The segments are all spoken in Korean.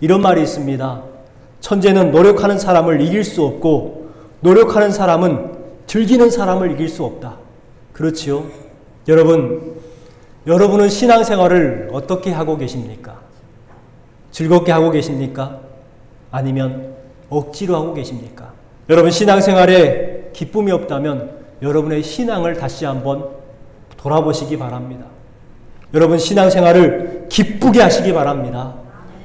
이런 말이 있습니다. 천재는 노력하는 사람을 이길 수 없고 노력하는 사람은 즐기는 사람을 이길 수 없다. 그렇지요? 여러분은 신앙생활을 어떻게 하고 계십니까? 즐겁게 하고 계십니까? 아니면 억지로 하고 계십니까? 여러분 신앙생활에 기쁨이 없다면 여러분의 신앙을 다시 한번 돌아보시기 바랍니다. 여러분 신앙생활을 기쁘게 하시기 바랍니다.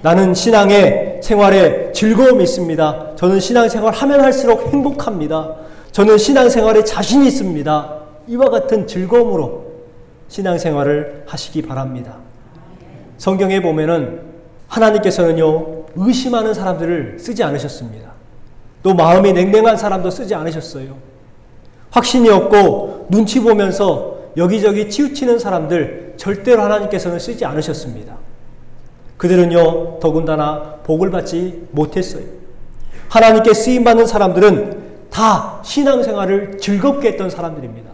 나는 신앙의 생활에 즐거움이 있습니다. 저는 신앙생활 하면 할수록 행복합니다. 저는 신앙생활에 자신이 있습니다. 이와 같은 즐거움으로 신앙생활을 하시기 바랍니다. 성경에 보면은 하나님께서는요 의심하는 사람들을 쓰지 않으셨습니다. 또 마음이 냉랭한 사람도 쓰지 않으셨어요. 확신이 없고 눈치 보면서 여기저기 치우치는 사람들 절대로 하나님께서는 쓰지 않으셨습니다. 그들은요 더군다나 복을 받지 못했어요. 하나님께 쓰임받는 사람들은 다 신앙생활을 즐겁게 했던 사람들입니다.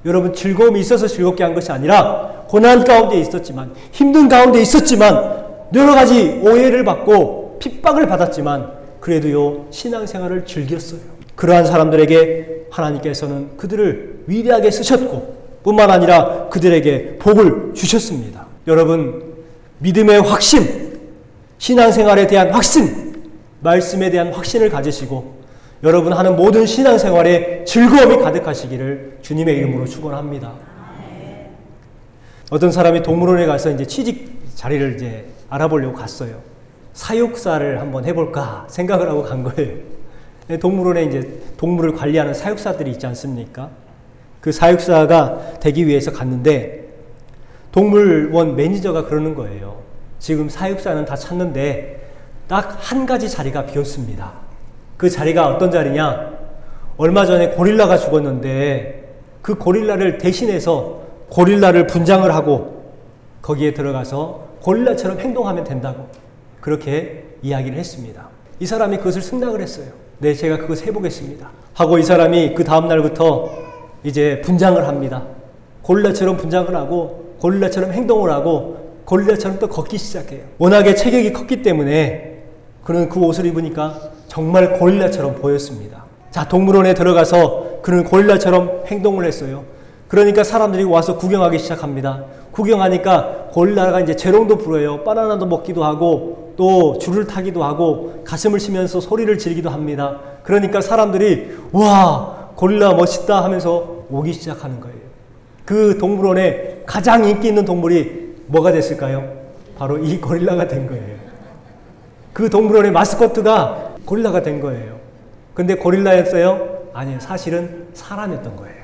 여러분 즐거움이 있어서 즐겁게 한 것이 아니라 고난 가운데 있었지만 힘든 가운데 있었지만 여러 가지 오해를 받고 핍박을 받았지만 그래도요 신앙생활을 즐겼어요. 그러한 사람들에게 하나님께서는 그들을 위대하게 쓰셨고 뿐만 아니라 그들에게 복을 주셨습니다. 여러분 믿음의 확신, 신앙생활에 대한 확신, 말씀에 대한 확신을 가지시고 여러분 하는 모든 신앙생활에 즐거움이 가득하시기를 주님의 이름으로 축원합니다. 어떤 사람이 동물원에 가서 이제 취직 자리를 이제 알아보려고 갔어요. 사육사를 한번 해볼까 생각을 하고 간 거예요. 동물원에 이제 동물을 관리하는 사육사들이 있지 않습니까? 그 사육사가 되기 위해서 갔는데 동물원 매니저가 그러는 거예요. 지금 사육사는 다 찼는데 딱 한 가지 자리가 비었습니다. 그 자리가 어떤 자리냐? 얼마 전에 고릴라가 죽었는데 그 고릴라를 대신해서 고릴라를 분장을 하고 거기에 들어가서 고릴라처럼 행동하면 된다고 그렇게 이야기를 했습니다. 이 사람이 그것을 승낙을 했어요. 네, 제가 그것을 해보겠습니다. 하고 이 사람이 그 다음 날부터 이제 분장을 합니다. 고릴라처럼 분장을 하고 고릴라처럼 행동을 하고 고릴라처럼 또 걷기 시작해요. 워낙에 체격이 컸기 때문에 그는 그 옷을 입으니까 정말 고릴라처럼 보였습니다. 자, 동물원에 들어가서 그는 고릴라처럼 행동을 했어요. 그러니까 사람들이 와서 구경하기 시작합니다. 구경하니까 고릴라가 이제 재롱도 부려요. 바나나도 먹기도 하고 또 줄을 타기도 하고 가슴을 치면서 소리를 지르기도 합니다. 그러니까 사람들이 와 고릴라 멋있다 하면서 오기 시작하는 거예요. 그 동물원에 가장 인기 있는 동물이 뭐가 됐을까요? 바로 이 고릴라가 된 거예요. 그 동물원의 마스코트가 고릴라가 된 거예요. 근데 고릴라였어요? 아니요. 사실은 사람이었던 거예요.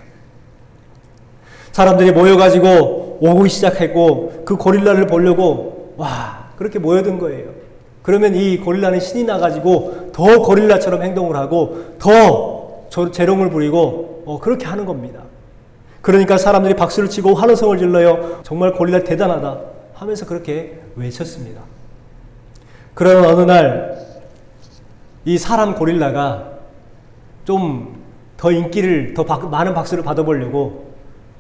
사람들이 모여가지고 오기 시작했고 그 고릴라를 보려고 와 그렇게 모여든 거예요. 그러면 이 고릴라는 신이 나가지고 더 고릴라처럼 행동을 하고 더 재롱을 부리고 그렇게 하는 겁니다. 그러니까 사람들이 박수를 치고 환호성을 질러요. 정말 고릴라 대단하다 하면서 그렇게 외쳤습니다. 그러나 어느 날 이 사람 고릴라가 좀 더 인기를 더 많은 박수를 받아보려고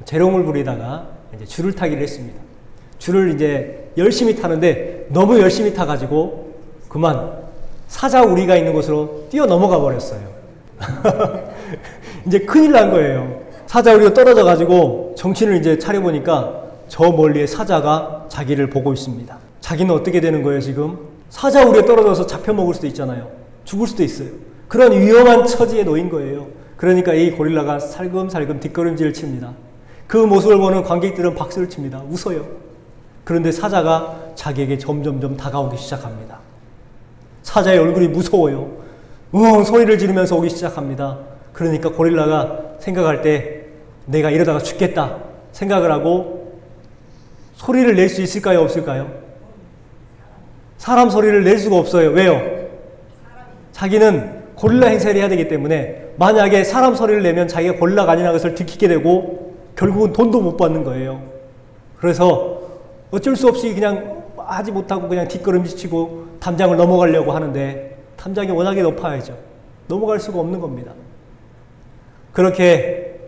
재롱을 부리다가 이제 줄을 타기를 했습니다. 줄을 이제 열심히 타는데 너무 열심히 타가지고 그만 사자우리가 있는 곳으로 뛰어 넘어가 버렸어요. 이제 큰일 난 거예요. 사자우리가 떨어져가지고 정신을 이제 차려보니까 저 멀리에 사자가 자기를 보고 있습니다. 자기는 어떻게 되는 거예요 지금? 사자우리에 떨어져서 잡혀먹을 수도 있잖아요. 죽을 수도 있어요. 그런 위험한 처지에 놓인 거예요. 그러니까 이 고릴라가 살금살금 뒷걸음질을 칩니다. 그 모습을 보는 관객들은 박수를 칩니다. 웃어요. 그런데 사자가 자기에게 점점점 다가오기 시작합니다. 사자의 얼굴이 무서워요. 우엉 소리를 지르면서 오기 시작합니다. 그러니까 고릴라가 생각할 때 내가 이러다가 죽겠다 생각을 하고 소리를 낼 수 있을까요? 없을까요? 사람 소리를 낼 수가 없어요. 왜요? 자기는 고릴라 행세를 해야 되기 때문에 만약에 사람 소리를 내면 자기가 고릴라가 아니라는 것을 들키게 되고 결국은 돈도 못 받는 거예요. 그래서 어쩔 수 없이 그냥 하지 못하고 그냥 뒷걸음질치고 담장을 넘어가려고 하는데 담장이 워낙에 높아야죠. 넘어갈 수가 없는 겁니다. 그렇게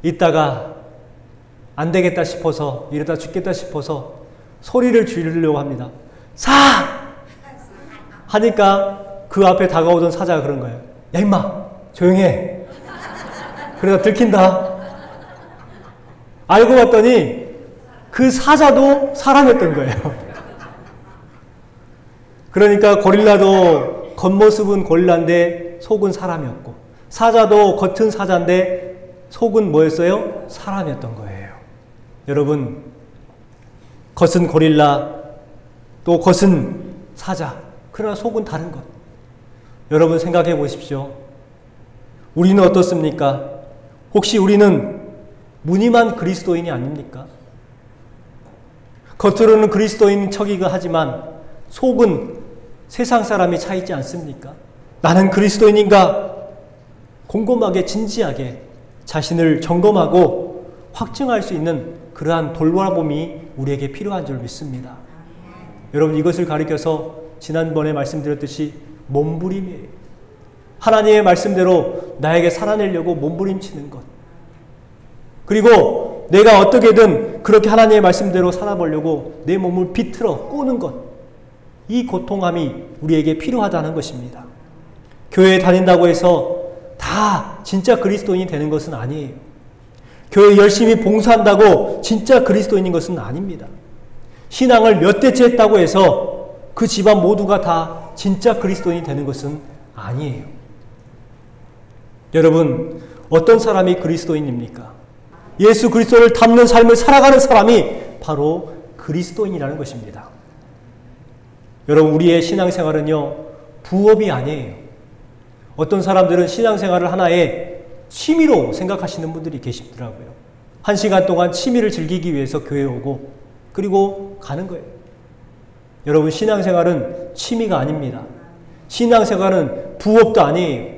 있다가 안 되겠다 싶어서 이러다 죽겠다 싶어서 소리를 지르려고 합니다. 하니까 그 앞에 다가오던 사자가 그런 거예요. 야 임마 조용히 해. 그러다 들킨다. 알고 봤더니 그 사자도 사람이었던 거예요. 그러니까 고릴라도 겉모습은 고릴라인데 속은 사람이었고, 사자도 겉은 사자인데 속은 뭐였어요? 사람이었던 거예요. 여러분, 겉은 고릴라, 또 겉은 사자, 그러나 속은 다른 것. 여러분 생각해 보십시오. 우리는 어떻습니까? 혹시 우리는 무늬만 그리스도인이 아닙니까? 겉으로는 그리스도인 척이긴 하지만 속은 세상 사람이 차 있지 않습니까? 나는 그리스도인인가? 곰곰하게 진지하게 자신을 점검하고 확증할 수 있는 그러한 돌아봄이 우리에게 필요한 줄 믿습니다. 여러분, 이것을 가리켜서 지난번에 말씀드렸듯이 몸부림이에요. 하나님의 말씀대로 나에게 살아내려고 몸부림치는 것. 그리고 내가 어떻게든 그렇게 하나님의 말씀대로 살아보려고 내 몸을 비틀어 꼬는 것. 이 고통함이 우리에게 필요하다는 것입니다. 교회에 다닌다고 해서 다 진짜 그리스도인이 되는 것은 아니에요. 교회 열심히 봉사한다고 진짜 그리스도인인 것은 아닙니다. 신앙을 몇 대째 했다고 해서 그 집안 모두가 다 진짜 그리스도인이 되는 것은 아니에요. 여러분, 어떤 사람이 그리스도인입니까? 예수 그리스도를 닮는 삶을 살아가는 사람이 바로 그리스도인이라는 것입니다. 여러분, 우리의 신앙생활은요, 부업이 아니에요. 어떤 사람들은 신앙생활을 하나의 취미로 생각하시는 분들이 계시더라고요. 1시간 동안 취미를 즐기기 위해서 교회에 오고 그리고 가는 거예요. 여러분, 신앙생활은 취미가 아닙니다. 신앙생활은 부업도 아니에요.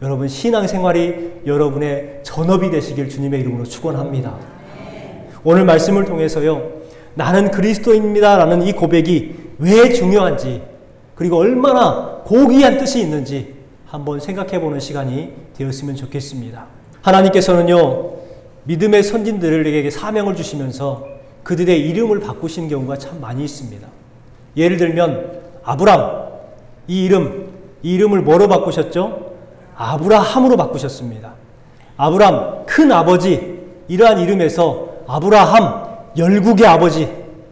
여러분, 신앙생활이 여러분의 전업이 되시길 주님의 이름으로 축원합니다. 오늘 말씀을 통해서요, 나는 그리스도인입니다 라는 이 고백이 왜 중요한지, 그리고 얼마나 고귀한 뜻이 있는지 한번 생각해보는 시간이 되었으면 좋겠습니다. 하나님께서는요, 믿음의 선진들에게 사명을 주시면서 그들의 이름을 바꾸신 경우가 참 많이 있습니다. 예를 들면 아브람, 이 이름을 뭐로 바꾸셨죠? 아브라함으로 바꾸셨습니다. 아브람, 큰 아버지, 이러한 이름에서 아브라함, 열국의 아버지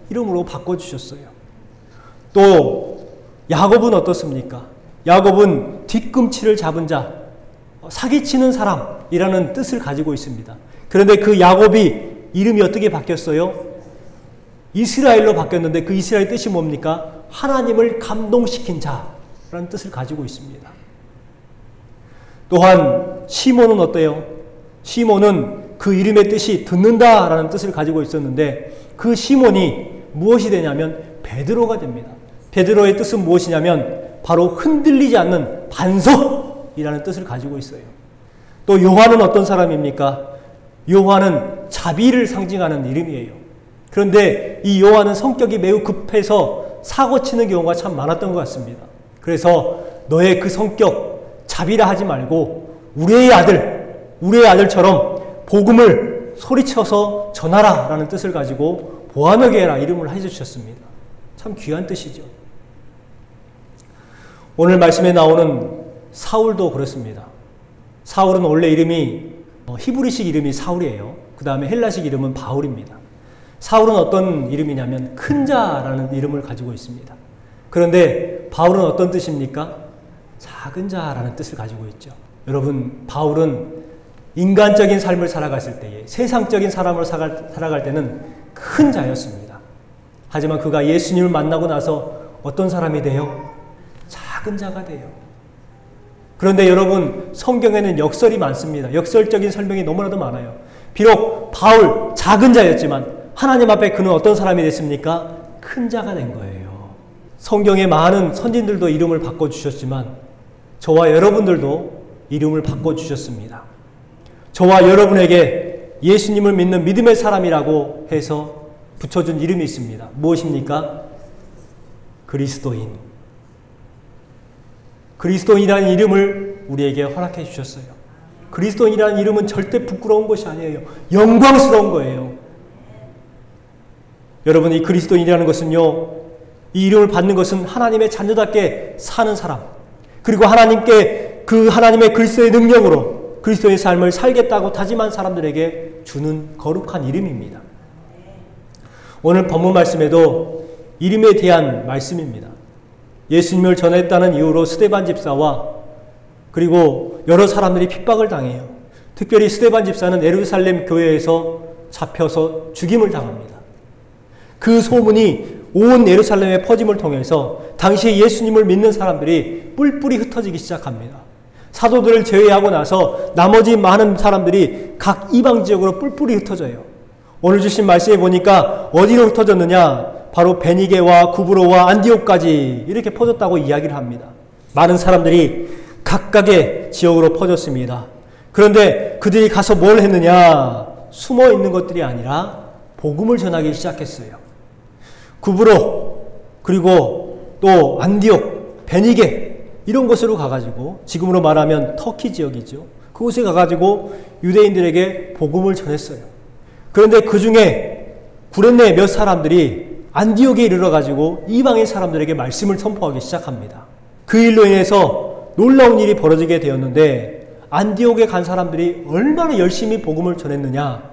이름으로 바꿔주셨어요. 또 야곱은 어떻습니까? 야곱은 뒤꿈치를 잡은 자, 사기치는 사람이라는 뜻을 가지고 있습니다. 그런데 그 야곱이 이름이 어떻게 바뀌었어요? 이스라엘로 바뀌었는데 그 이스라엘 뜻이 뭡니까? 하나님을 감동시킨 자라는 뜻을 가지고 있습니다. 또한 시몬은 어때요? 시몬은 그 이름의 뜻이 듣는다라는 뜻을 가지고 있었는데 그 시몬이 무엇이 되냐면 베드로가 됩니다. 베드로의 뜻은 무엇이냐면 바로 흔들리지 않는 반석이라는 뜻을 가지고 있어요. 또 요한은 어떤 사람입니까? 요한은 자비를 상징하는 이름이에요. 그런데 이 요한은 성격이 매우 급해서 사고치는 경우가 참 많았던 것 같습니다. 그래서 너의 그 성격 자비라 하지 말고 우리의 아들처럼 복음을 소리쳐서 전하라 라는 뜻을 가지고 보아너게 해라 이름을 해주셨습니다. 참 귀한 뜻이죠. 오늘 말씀에 나오는 사울도 그렇습니다. 사울은 원래 이름이 히브리식 이름이 사울이에요. 그 다음에 헬라식 이름은 바울입니다. 사울은 어떤 이름이냐면 큰 자라는 이름을 가지고 있습니다. 그런데 바울은 어떤 뜻입니까? 작은 자라는 뜻을 가지고 있죠. 여러분, 바울은 인간적인 삶을 살아갔을 때에, 세상적인 사람을 살아갈 때는 큰 자였습니다. 하지만 그가 예수님을 만나고 나서 어떤 사람이 돼요? 작은 자가 돼요. 그런데 여러분, 성경에는 역설이 많습니다. 역설적인 설명이 너무나도 많아요. 비록 바울 작은 자였지만 하나님 앞에 그는 어떤 사람이 됐습니까? 큰 자가 된 거예요. 성경에 많은 선진들도 이름을 바꿔주셨지만 저와 여러분들도 이름을 바꿔주셨습니다. 저와 여러분에게 예수님을 믿는 믿음의 사람이라고 해서 붙여준 이름이 있습니다. 무엇입니까? 그리스도인. 그리스도인이라는 이름을 우리에게 허락해 주셨어요. 그리스도인이라는 이름은 절대 부끄러운 것이 아니에요. 영광스러운 거예요. 여러분, 이 그리스도인이라는 것은요, 이 이름을 받는 것은 하나님의 자녀답게 사는 사람, 그리고 하나님께 그 하나님의 그리스도의 능력으로 그리스도의 삶을 살겠다고 다짐한 사람들에게 주는 거룩한 이름입니다. 오늘 본문 말씀에도 이름에 대한 말씀입니다. 예수님을 전했다는 이유로 스데반 집사와 그리고 여러 사람들이 핍박을 당해요. 특별히 스데반 집사는 예루살렘 교회에서 잡혀서 죽임을 당합니다. 그 소문이 온 예루살렘에 퍼짐을 통해서 당시에 예수님을 믿는 사람들이 뿔뿔이 흩어지기 시작합니다. 사도들을 제외하고 나서 나머지 많은 사람들이 각 이방 지역으로 뿔뿔이 흩어져요. 오늘 주신 말씀에 보니까 어디로 흩어졌느냐? 바로 베니게와 구브로와 안디옥까지 이렇게 퍼졌다고 이야기를 합니다. 많은 사람들이 각각의 지역으로 퍼졌습니다. 그런데 그들이 가서 뭘 했느냐? 숨어 있는 것들이 아니라 복음을 전하기 시작했어요. 구브로, 그리고 또 안디옥, 베니게 이런 곳으로 가가지고, 지금으로 말하면 터키 지역이죠. 그곳에 가가지고 유대인들에게 복음을 전했어요. 그런데 그 중에 구레네 몇 사람들이 안디옥에 이르러가지고 이방인 사람들에게 말씀을 선포하기 시작합니다. 그 일로 인해서 놀라운 일이 벌어지게 되었는데, 안디옥에 간 사람들이 얼마나 열심히 복음을 전했느냐,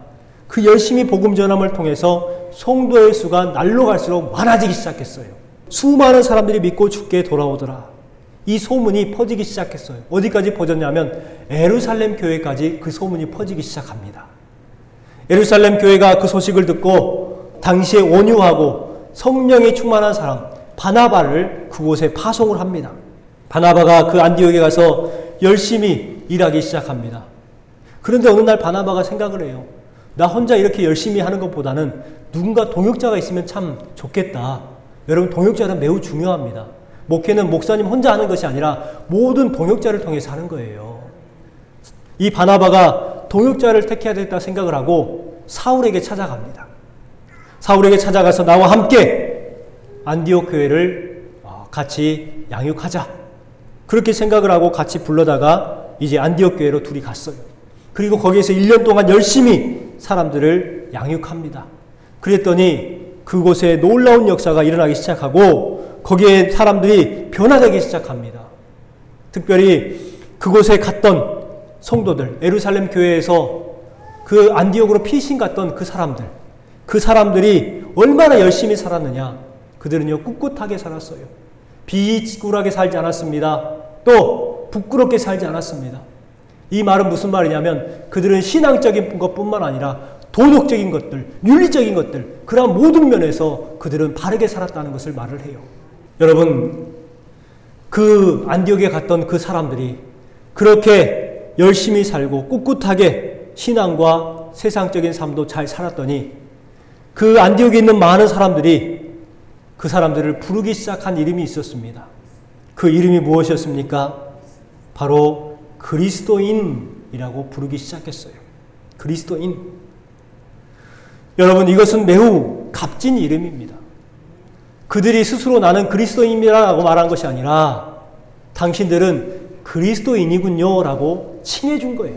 그 열심히 복음 전함을 통해서 성도의 수가 날로 갈수록 많아지기 시작했어요. 수많은 사람들이 믿고 주께 돌아오더라. 이 소문이 퍼지기 시작했어요. 어디까지 퍼졌냐면 예루살렘 교회까지 그 소문이 퍼지기 시작합니다. 예루살렘 교회가 그 소식을 듣고 당시에 온유하고 성령이 충만한 사람 바나바를 그곳에 파송을 합니다. 바나바가 그 안디옥에 가서 열심히 일하기 시작합니다. 그런데 어느 날 바나바가 생각을 해요. 나 혼자 이렇게 열심히 하는 것보다는 누군가 동역자가 있으면 참 좋겠다. 여러분, 동역자는 매우 중요합니다. 목회는 목사님 혼자 하는 것이 아니라 모든 동역자를 통해서 하는 거예요. 이 바나바가 동역자를 택해야 되겠다 생각을 하고 사울에게 찾아갑니다. 사울에게 찾아가서 나와 함께 안디옥 교회를 같이 양육하자. 그렇게 생각을 하고 같이 불러다가 이제 안디옥 교회로 둘이 갔어요. 그리고 거기에서 1년 동안 열심히 사람들을 양육합니다. 그랬더니 그곳에 놀라운 역사가 일어나기 시작하고 거기에 사람들이 변화되기 시작합니다. 특별히 그곳에 갔던 성도들, 예루살렘 교회에서 그 안디옥으로 피신 갔던 그 사람들이 얼마나 열심히 살았느냐. 그들은요, 꿋꿋하게 살았어요. 비굴하게 살지 않았습니다. 또 부끄럽게 살지 않았습니다. 이 말은 무슨 말이냐면 그들은 신앙적인 것뿐만 아니라 도덕적인 것들, 윤리적인 것들, 그러한 모든 면에서 그들은 바르게 살았다는 것을 말을 해요. 여러분, 그 안디옥에 갔던 그 사람들이 그렇게 열심히 살고 꿋꿋하게 신앙과 세상적인 삶도 잘 살았더니 그 안디옥에 있는 많은 사람들이 그 사람들을 부르기 시작한 이름이 있었습니다. 그 이름이 무엇이었습니까? 바로 그리스도인이라고 부르기 시작했어요. 그리스도인. 여러분, 이것은 매우 값진 이름입니다. 그들이 스스로 나는 그리스도인이라고 말한 것이 아니라 당신들은 그리스도인이군요 라고 칭해 준 거예요.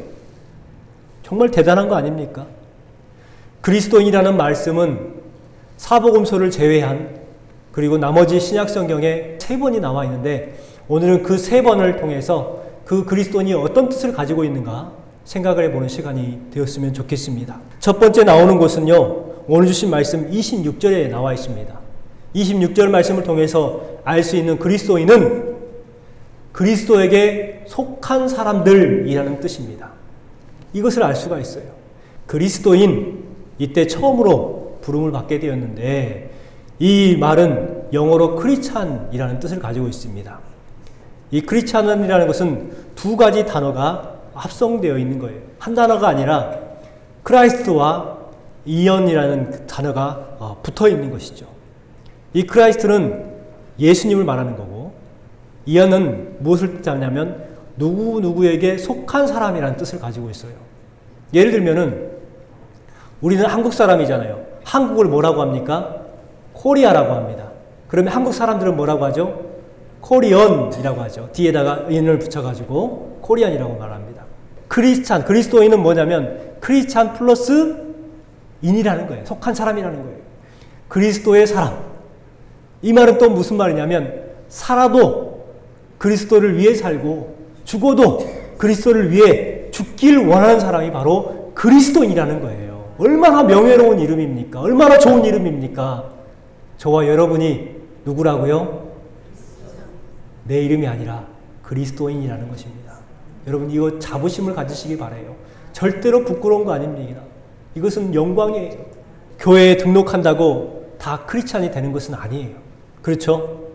정말 대단한 거 아닙니까? 그리스도인이라는 말씀은 사복음서를 제외한, 그리고 나머지 신약성경에 3번이 나와 있는데 오늘은 그 3번을 통해서 그 그리스도인이 어떤 뜻을 가지고 있는가 생각을 해보는 시간이 되었으면 좋겠습니다. 첫 번째 나오는 것은요, 오늘 주신 말씀 26절에 나와 있습니다. 26절 말씀을 통해서 알 수 있는 그리스도인은 그리스도에게 속한 사람들이라는 뜻입니다. 이것을 알 수가 있어요. 그리스도인, 이때 처음으로 부름을 받게 되었는데 이 말은 영어로 크리스찬이라는 뜻을 가지고 있습니다. 이 크리스찬이라는 것은 2가지 단어가 합성되어 있는 거예요. 한 단어가 아니라 크라이스트와 이언이라는 단어가 붙어 있는 것이죠. 이 크라이스트는 예수님을 말하는 거고, 이언은 무엇을 뜻하냐면 누구에게 속한 사람이라는 뜻을 가지고 있어요. 예를 들면은 우리는 한국 사람이잖아요. 한국을 뭐라고 합니까? 코리아라고 합니다. 그러면 한국 사람들은 뭐라고 하죠? 코리언이라고 하죠. 뒤에다가 인을 붙여가지고 코리안이라고 말합니다. 크리스찬, 그리스도인은 뭐냐면 크리스찬 플러스 인이라는 거예요. 속한 사람이라는 거예요. 그리스도의 사람. 이 말은 또 무슨 말이냐면 살아도 그리스도를 위해 살고 죽어도 그리스도를 위해 죽길 원하는 사람이 바로 그리스도인이라는 거예요. 얼마나 명예로운 이름입니까? 얼마나 좋은 이름입니까? 저와 여러분이 누구라고요? 내 이름이 아니라 그리스도인이라는 것입니다. 여러분 이거 자부심을 가지시기 바라요. 절대로 부끄러운 거 아닙니다. 이것은 영광이에요. 교회에 등록한다고 다 크리스찬이 되는 것은 아니에요. 그렇죠?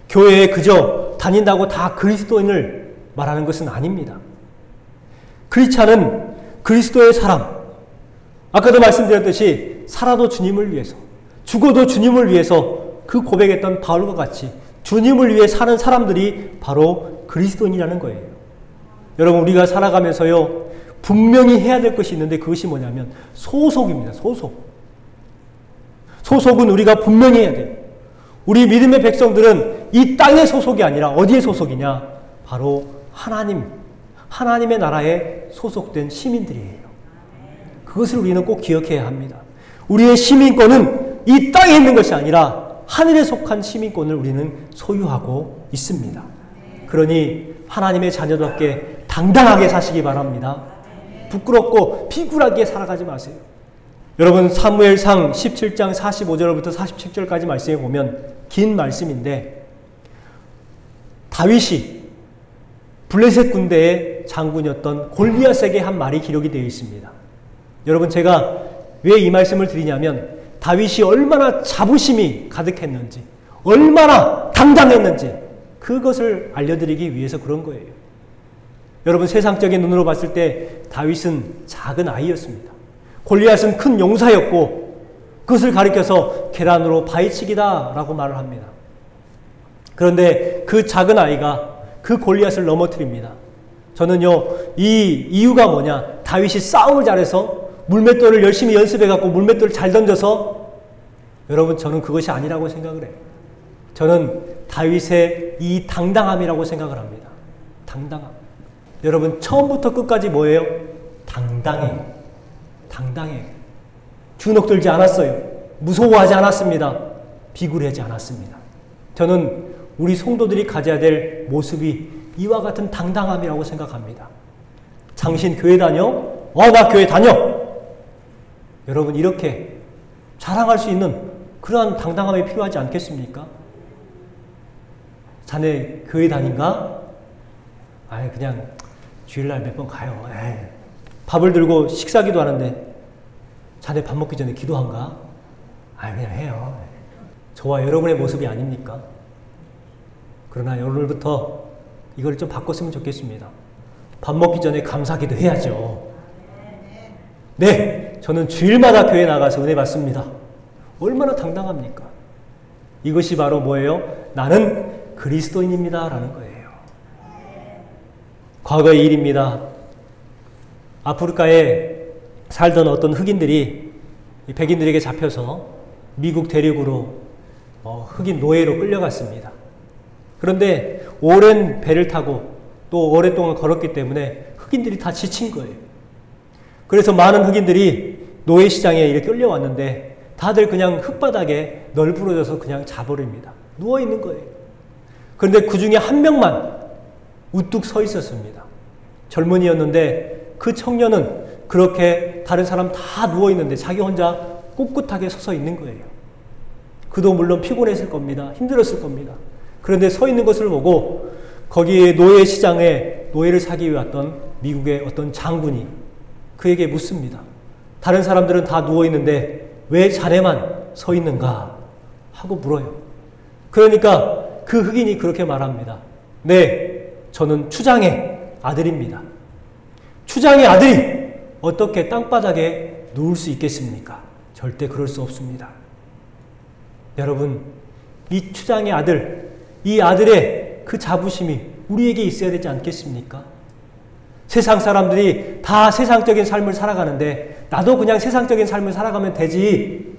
교회에 그저 다닌다고 다 그리스도인을 말하는 것은 아닙니다. 크리스찬은 그리스도의 사람, 아까도 말씀드렸듯이 살아도 주님을 위해서, 죽어도 주님을 위해서 그 고백했던 바울과 같이 주님을 위해 사는 사람들이 바로 그리스도인이라는 거예요. 여러분 우리가 살아가면서요 분명히 해야 될 것이 있는데 그것이 뭐냐면 소속입니다. 소속은 우리가 분명히 해야 돼요. 우리 믿음의 백성들은 이 땅의 소속이 아니라 어디에 소속이냐? 바로 하나님의 나라에 소속된 시민들이에요. 그것을 우리는 꼭 기억해야 합니다. 우리의 시민권은 이 땅에 있는 것이 아니라 하늘에 속한 시민권을 우리는 소유하고 있습니다. 그러니 하나님의 자녀답게 당당하게 사시기 바랍니다. 부끄럽고 비굴하게 살아가지 마세요. 여러분 사무엘상 17장 45절부터 47절까지 말씀해 보면 긴 말씀인데 다윗이 블레셋 군대의 장군이었던 골리앗에게 한 말이 기록이 되어 있습니다. 여러분 제가 왜 이 말씀을 드리냐면 다윗이 얼마나 자부심이 가득했는지 얼마나 당당했는지 그것을 알려드리기 위해서 그런 거예요. 여러분 세상적인 눈으로 봤을 때 다윗은 작은 아이였습니다. 골리앗은 큰 용사였고 그것을 가리켜서 계란으로 바위치기다 라고 말을 합니다. 그런데 그 작은 아이가 그 골리앗을 넘어뜨립니다. 저는요 이 이유가 뭐냐, 다윗이 싸움을 잘해서 물맷돌을 열심히 연습해갖고 물맷돌을 잘 던져서, 여러분 저는 그것이 아니라고 생각을 해요. 저는 다윗의 이 당당함이라고 생각을 합니다. 당당함. 여러분 처음부터 끝까지 뭐예요? 당당해요. 주눅들지 않았어요. 무서워하지 않았습니다. 비굴하지 않았습니다. 저는 우리 성도들이 가져야 될 모습이 이와 같은 당당함이라고 생각합니다. 당신 교회 다녀? 나 교회 다녀! 여러분 이렇게 자랑할 수 있는 그러한 당당함이 필요하지 않겠습니까? 자네 교회 다닌가? 그냥 주일날 몇 번 가요. 밥을 들고 식사기도 하는데 자네 밥 먹기 전에 기도한가? 그냥 해요. 저와 여러분의 모습이 아닙니까? 그러나 오늘부터 이걸 좀 바꿨으면 좋겠습니다. 밥 먹기 전에 감사기도 해야죠. 네, 저는 주일마다 교회 나가서 은혜 받습니다. 얼마나 당당합니까? 이것이 바로 뭐예요? 나는 그리스도인입니다 라는 거예요. 과거의 일입니다. 아프리카에 살던 어떤 흑인들이 백인들에게 잡혀서 미국 대륙으로 흑인 노예로 끌려갔습니다. 그런데 오랜 배를 타고 또 오랫동안 걸었기 때문에 흑인들이 다 지친 거예요. 그래서 많은 흑인들이 노예시장에 이렇게 끌려왔는데 다들 그냥 흙바닥에 널브러져서 그냥 자버립니다. 누워있는 거예요. 그런데 그 중에 한 명만 우뚝 서 있었습니다. 젊은이였는데 그 청년은 그렇게 다른 사람 다 누워있는데 자기 혼자 꿋꿋하게 서서 있는 거예요. 그도 물론 피곤했을 겁니다. 힘들었을 겁니다. 그런데 서 있는 것을 보고 거기에 노예 시장에 노예를 사기 위해 왔던 미국의 어떤 장군이 그에게 묻습니다. 다른 사람들은 다 누워있는데 왜 자네만 서 있는가? 하고 물어요. 그러니까 그 흑인이 그렇게 말합니다. 네, 저는 추장의 아들입니다. 추장의 아들이 어떻게 땅바닥에 누울 수 있겠습니까? 절대 그럴 수 없습니다. 여러분, 이 추장의 아들, 이 아들의 그 자부심이 우리에게 있어야 되지 않겠습니까? 세상 사람들이 다 세상적인 삶을 살아가는데 나도 그냥 세상적인 삶을 살아가면 되지.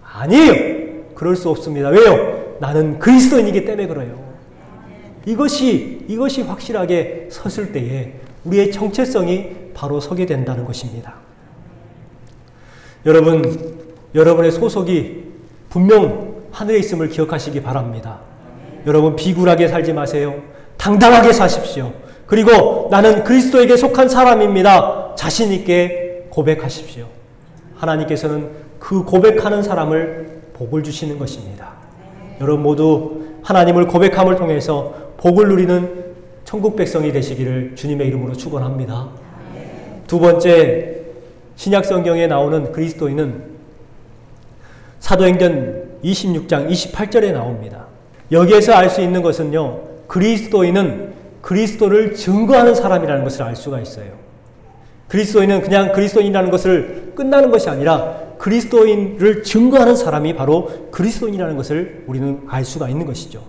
아니에요. 그럴 수 없습니다. 왜요? 나는 그리스도인이기 때문에 그래요. 이것이 확실하게 섰을 때에 우리의 정체성이 바로 서게 된다는 것입니다. 여러분, 여러분의 소속이 분명 하늘에 있음을 기억하시기 바랍니다. 여러분 비굴하게 살지 마세요. 당당하게 사십시오. 그리고 나는 그리스도에게 속한 사람입니다. 자신 있게 고백하십시오. 하나님께서는 그 고백하는 사람을 복을 주시는 것입니다. 여러분 모두 하나님을 고백함을 통해서 복을 누리는 천국 백성이 되시기를 주님의 이름으로 축원합니다. 두 번째, 신약 성경에 나오는 그리스도인은 사도행전 26장 28절에 나옵니다. 여기에서 알 수 있는 것은요, 그리스도인은 그리스도를 증거하는 사람이라는 것을 알 수가 있어요. 그리스도인은 그냥 그리스도인이라는 것을 끝나는 것이 아니라 그리스도인을 증거하는 사람이 바로 그리스도인이라는 것을 우리는 알 수가 있는 것이죠.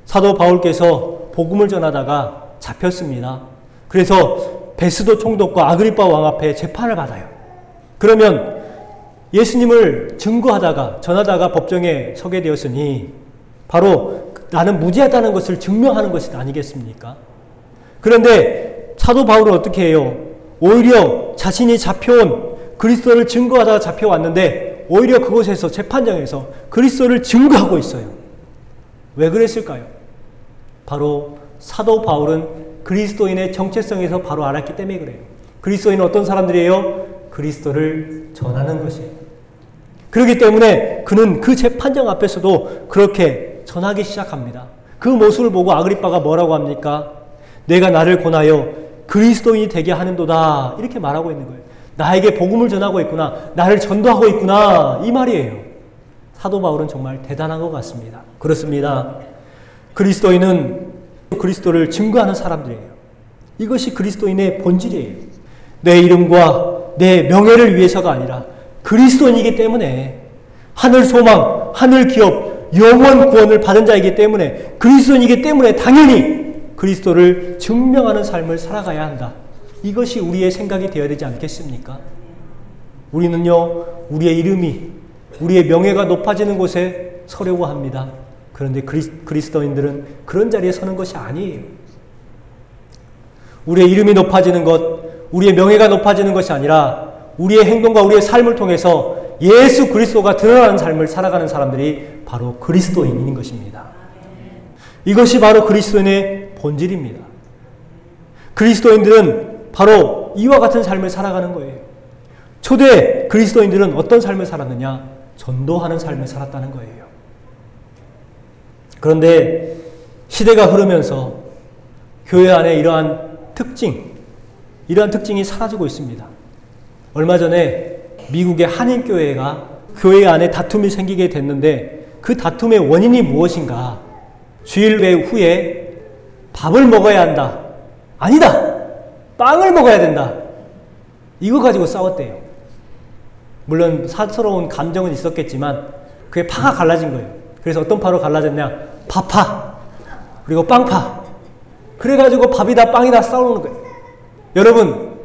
사도 바울께서 복음을 전하다가 잡혔습니다. 그래서 베스도 총독과 아그리빠 왕 앞에 재판을 받아요. 그러면 예수님을 증거하다가 전하다가 법정에 서게 되었으니 바로 나는 무죄하다는 것을 증명하는 것이 아니겠습니까? 그런데 사도 바울은 어떻게 해요? 오히려 자신이 잡혀온 그리스도를 증거하다가 잡혀왔는데 오히려 그곳에서 재판장에서 그리스도를 증거하고 있어요. 왜 그랬을까요? 바로 사도 바울은 그리스도인의 정체성에서 바로 알았기 때문에 그래요. 그리스도인은 어떤 사람들이에요? 그리스도를 전하는 것이에요. 그렇기 때문에 그는 그 재판장 앞에서도 그렇게 전하기 시작합니다. 그 모습을 보고 아그리빠가 뭐라고 합니까? 내가 나를 권하여 그리스도인이 되게 하는도다. 이렇게 말하고 있는 거예요. 나에게 복음을 전하고 있구나. 나를 전도하고 있구나. 이 말이에요. 사도 바울은 정말 대단한 것 같습니다. 그렇습니다. 그리스도인은 그리스도를 증거하는 사람들이에요. 이것이 그리스도인의 본질이에요. 내 이름과 내 명예를 위해서가 아니라 그리스도인이기 때문에 하늘 소망, 하늘 기업, 영원 구원을 받은 자이기 때문에 그리스도인이기 때문에 당연히 그리스도를 증명하는 삶을 살아가야 한다. 이것이 우리의 생각이 되어야 되지 않겠습니까? 우리는요, 우리의 이름이, 우리의 명예가 높아지는 곳에 서려고 합니다. 그런데 그리스도인들은 그런 자리에 서는 것이 아니에요. 우리의 이름이 높아지는 것, 우리의 명예가 높아지는 것이 아니라 우리의 행동과 우리의 삶을 통해서 예수 그리스도가 드러나는 삶을 살아가는 사람들이 바로 그리스도인인 것입니다. 이것이 바로 그리스도인의 본질입니다. 그리스도인들은 바로 이와 같은 삶을 살아가는 거예요. 초대 그리스도인들은 어떤 삶을 살았느냐? 전도하는 삶을 살았다는 거예요. 그런데 시대가 흐르면서 교회 안에 이러한 특징이 사라지고 있습니다. 얼마 전에 미국의 한인교회가 교회 안에 다툼이 생기게 됐는데 그 다툼의 원인이 무엇인가? 주일회 후에 밥을 먹어야 한다. 아니다! 빵을 먹어야 된다. 이거 가지고 싸웠대요. 물론 사스러운 감정은 있었겠지만 그게 파가 갈라진 거예요. 그래서 어떤 파로 갈라졌냐? 밥파 그리고 빵파. 그래가지고 밥이다 빵이다 싸우는 거예요. 여러분,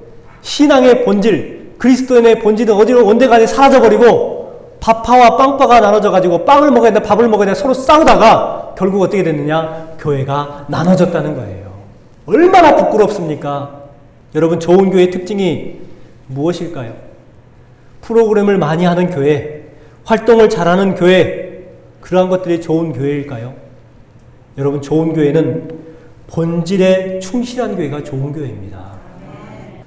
신앙의 본질, 그리스도인의 본질은 어디로 온데간에 사라져버리고 밥파와 빵파가 나눠져가지고 빵을 먹어야 된다 밥을 먹어야 된다 서로 싸우다가 결국 어떻게 됐느냐? 교회가 나눠졌다는 거예요. 얼마나 부끄럽습니까? 여러분, 좋은 교회의 특징이 무엇일까요? 프로그램을 많이 하는 교회, 활동을 잘하는 교회, 그러한 것들이 좋은 교회일까요? 여러분, 좋은 교회는 본질에 충실한 교회가 좋은 교회입니다.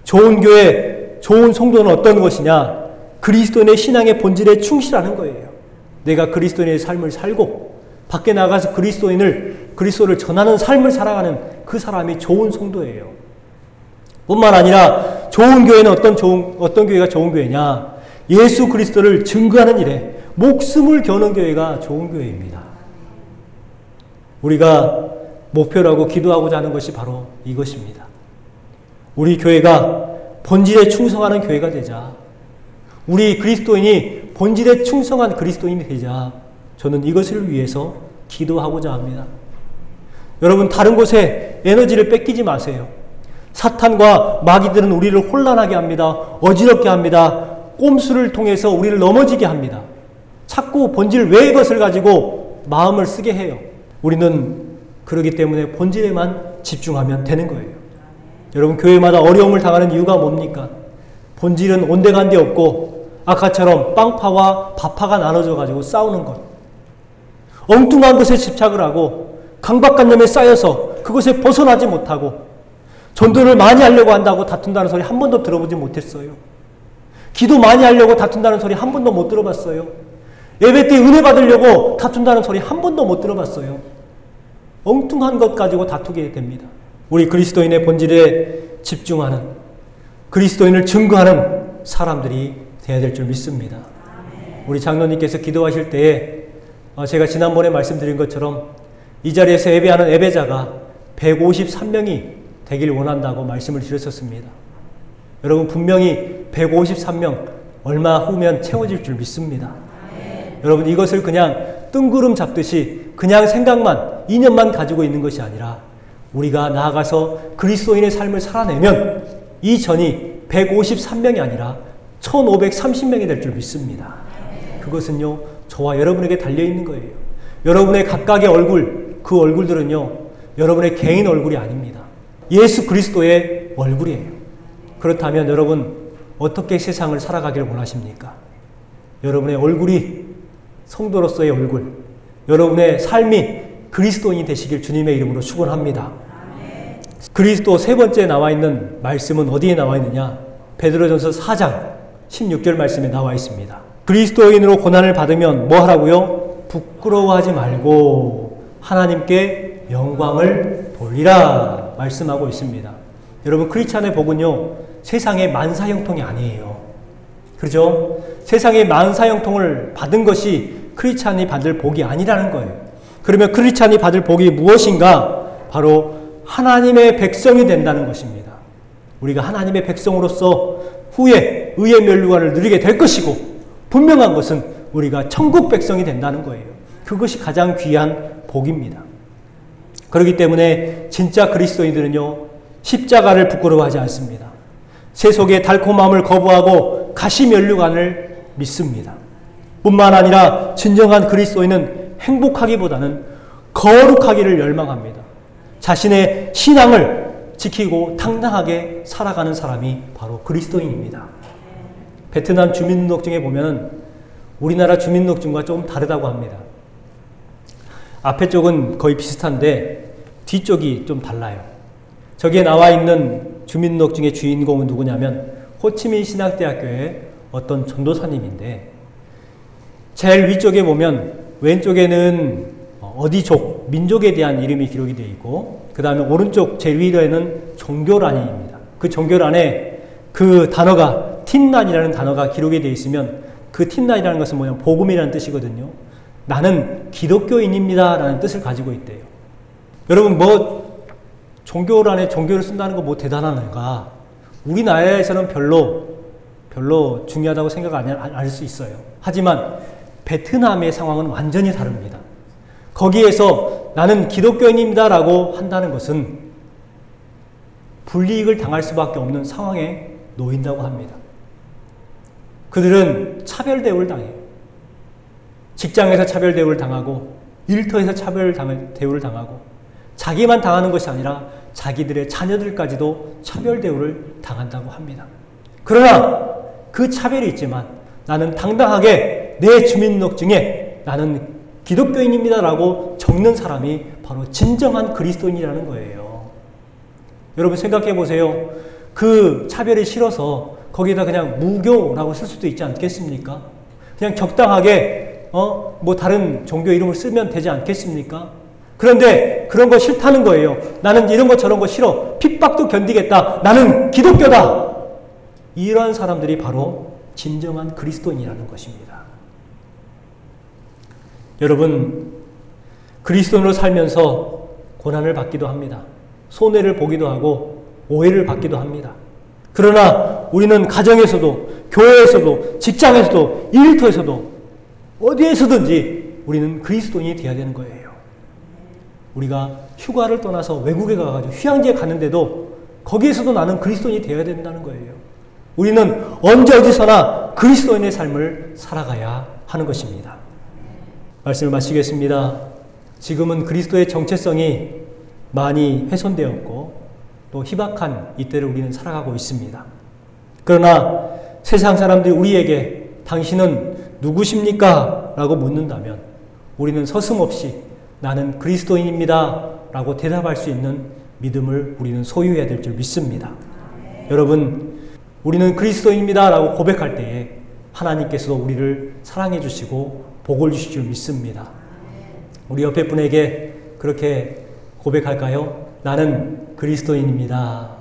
좋은 교회, 좋은 성도는 어떤 것이냐? 그리스도인의 신앙의 본질에 충실하는 거예요. 내가 그리스도인의 삶을 살고 밖에 나가서 그리스도를 전하는 삶을 살아가는 그 사람이 좋은 성도예요. 뿐만 아니라 좋은 교회는 어떤 교회가 좋은 교회냐? 예수 그리스도를 증거하는 일에 목숨을 겨누는 교회가 좋은 교회입니다. 우리가 목표라고 기도하고자 하는 것이 바로 이것입니다. 우리 교회가 본질에 충성하는 교회가 되자. 우리 그리스도인이 본질에 충성한 그리스도인이 되자. 저는 이것을 위해서 기도하고자 합니다. 여러분, 다른 곳에 에너지를 뺏기지 마세요. 사탄과 마귀들은 우리를 혼란하게 합니다. 어지럽게 합니다. 꼼수를 통해서 우리를 넘어지게 합니다. 자꾸 본질 외의 것을 가지고 마음을 쓰게 해요. 우리는 그러기 때문에 본질에만 집중하면 되는 거예요. 여러분, 교회마다 어려움을 당하는 이유가 뭡니까? 본질은 온데간데 없고 아까처럼 빵파와 밥파가 나눠져 가지고 싸우는 것. 엉뚱한 것에 집착을 하고 강박관념에 쌓여서 그것에 벗어나지 못하고 전도를 많이 하려고 한다고 다툰다는 소리 한 번도 들어보지 못했어요. 기도 많이 하려고 다툰다는 소리 한 번도 못 들어봤어요. 예배 때 은혜 받으려고 다툰다는 소리 한 번도 못 들어봤어요. 엉뚱한 것 가지고 다투게 됩니다. 우리 그리스도인의 본질에 집중하는, 그리스도인을 증거하는 사람들이 되어야 될 줄 믿습니다. 우리 장로님께서 기도하실 때에 제가 지난번에 말씀드린 것처럼 이 자리에서 예배하는 예배자가 153명이 되길 원한다고 말씀을 드렸었습니다. 여러분 분명히 153명 얼마 후면 채워질 줄 믿습니다. 여러분 이것을 그냥 뜬구름 잡듯이 그냥 생각만, 이념만 가지고 있는 것이 아니라 우리가 나아가서 그리스도인의 삶을 살아내면 이 전이 153명이 아니라 1530명이 될 줄 믿습니다. 그것은요, 저와 여러분에게 달려있는 거예요. 여러분의 각각의 얼굴, 그 얼굴들은요, 여러분의 개인 얼굴이 아닙니다. 예수 그리스도의 얼굴이에요. 그렇다면 여러분, 어떻게 세상을 살아가기를 원하십니까? 여러분의 얼굴이 성도로서의 얼굴, 여러분의 삶이 그리스도인이 되시길 주님의 이름으로 축원합니다. 그리스도 세 번째 나와 있는 말씀은 어디에 나와 있느냐? 베드로전서 4장 16절 말씀에 나와 있습니다. 그리스도인으로 고난을 받으면 뭐 하라고요? 부끄러워하지 말고 하나님께 영광을 돌리라 말씀하고 있습니다. 여러분 크리스찬의 복은요, 세상의 만사형통이 아니에요. 그렇죠? 세상의 만사형통을 받은 것이 크리스찬이 받을 복이 아니라는 거예요. 그러면 크리스찬이 받을 복이 무엇인가? 바로 하나님의 백성이 된다는 것입니다. 우리가 하나님의 백성으로서 후에 의의 멸류관을 누리게 될 것이고, 분명한 것은 우리가 천국 백성이 된다는 거예요. 그것이 가장 귀한 복입니다. 그렇기 때문에 진짜 그리스도인들은요, 십자가를 부끄러워하지 않습니다. 세속의 달콤함을 거부하고 가시 멸류관을 믿습니다. 뿐만 아니라 진정한 그리스도인은 행복하기보다는 거룩하기를 열망합니다. 자신의 신앙을 지키고 당당하게 살아가는 사람이 바로 그리스도인입니다. 베트남 주민등록증에 보면 우리나라 주민등록증과 조금 다르다고 합니다. 앞에 쪽은 거의 비슷한데 뒤쪽이 좀 달라요. 저기에 나와 있는 주민등록증의 주인공은 누구냐면 호치민 신학대학교의 어떤 전도사님인데, 제일 위쪽에 보면 왼쪽에는 어디족, 민족에 대한 이름이 기록이 되어 있고, 그 다음에 오른쪽 제일 위에는 종교란입니다. 그 종교란에 그 단어가 틴란이라는 단어가 기록이 되어 있으면 그 틴란이라는 것은 뭐냐, 복음이라는 뜻이거든요. 나는 기독교인입니다 라는 뜻을 가지고 있대요. 여러분 뭐 종교란에 종교를 쓴다는 거 뭐 대단한가? 우리나라에서는 별로 중요하다고 생각 안 할 수 있어요. 하지만 베트남의 상황은 완전히 다릅니다. 거기에서 나는 기독교인입니다 라고 한다는 것은 불이익을 당할 수밖에 없는 상황에 놓인다고 합니다. 그들은 차별 대우를 당해요. 직장에서 차별 대우를 당하고, 일터에서 차별 대우를 당하고, 자기만 당하는 것이 아니라 자기들의 자녀들까지도 차별 대우를 당한다고 합니다. 그러나 그 차별이 있지만 나는 당당하게 내 주민등록증에 나는 기독교인입니다 라고 적는 사람이 바로 진정한 그리스도인이라는 거예요. 여러분 생각해 보세요. 그 차별이 싫어서 거기에다 그냥 무교라고 쓸 수도 있지 않겠습니까? 그냥 적당하게 뭐 다른 종교 이름을 쓰면 되지 않겠습니까? 그런데 그런 거 싫다는 거예요. 나는 이런 거 저런 거 싫어. 핍박도 견디겠다. 나는 기독교다. 이러한 사람들이 바로 진정한 그리스도인이라는 것입니다. 여러분, 그리스도인으로 살면서 고난을 받기도 합니다. 손해를 보기도 하고 오해를 받기도 합니다. 그러나 우리는 가정에서도, 교회에서도, 직장에서도, 일터에서도 어디에서든지 우리는 그리스도인이 되어야 되는 거예요. 우리가 휴가를 떠나서 외국에 가가지고 휴양지에 갔는데도 거기에서도 나는 그리스도인이 되어야 된다는 거예요. 우리는 언제 어디서나 그리스도인의 삶을 살아가야 하는 것입니다. 말씀을 마치겠습니다. 지금은 그리스도의 정체성이 많이 훼손되었고 또 희박한 이때를 우리는 살아가고 있습니다. 그러나 세상 사람들이 우리에게 당신은 누구십니까? 라고 묻는다면 우리는 서슴없이 나는 그리스도인입니다 라고 대답할 수 있는 믿음을 우리는 소유해야 될 줄 믿습니다. 여러분, 우리는 그리스도인입니다 라고 고백할 때에 하나님께서도 우리를 사랑해 주시고 복을 주실 줄 믿습니다. 우리 옆에 분에게 그렇게 고백할까요? 나는 그리스도인입니다.